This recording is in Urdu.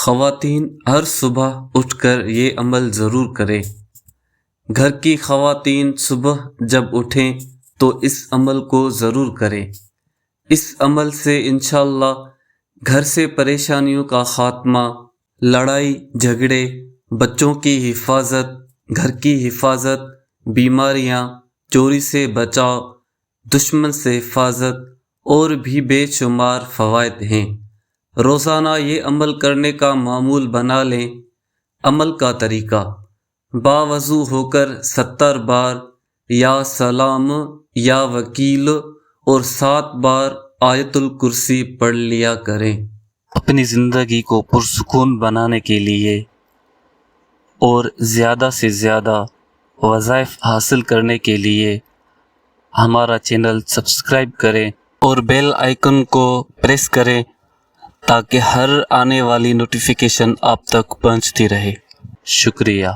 خواتین ہر صبح اٹھ کر یہ عمل ضرور کریں۔ گھر کی خواتین صبح جب اٹھیں تو اس عمل کو ضرور کریں۔ اس عمل سے انشاءاللہ گھر سے پریشانیوں کا خاتمہ، لڑائی جھگڑے، بچوں کی حفاظت، گھر کی حفاظت، بیماریاں، چوری سے بچاؤ، دشمن سے حفاظت اور بھی بے شمار فوائد ہیں۔ روزانہ یہ عمل کرنے کا معمول بنا لیں۔ عمل کا طریقہ: باوضو ہو کر 70 بار یا سلام یا وکیل اور 7 بار آیت الکرسی پڑھ لیا کریں۔ اپنی زندگی کو پرسکون بنانے کے لیے اور زیادہ سے زیادہ وظائف حاصل کرنے کے لیے ہمارا چینل سبسکرائب کریں اور بیل آئیکن کو پریس کریں تاکہ ہر آنے والی نوٹیفیکیشن آپ تک پہنچتی رہے۔ شکریہ۔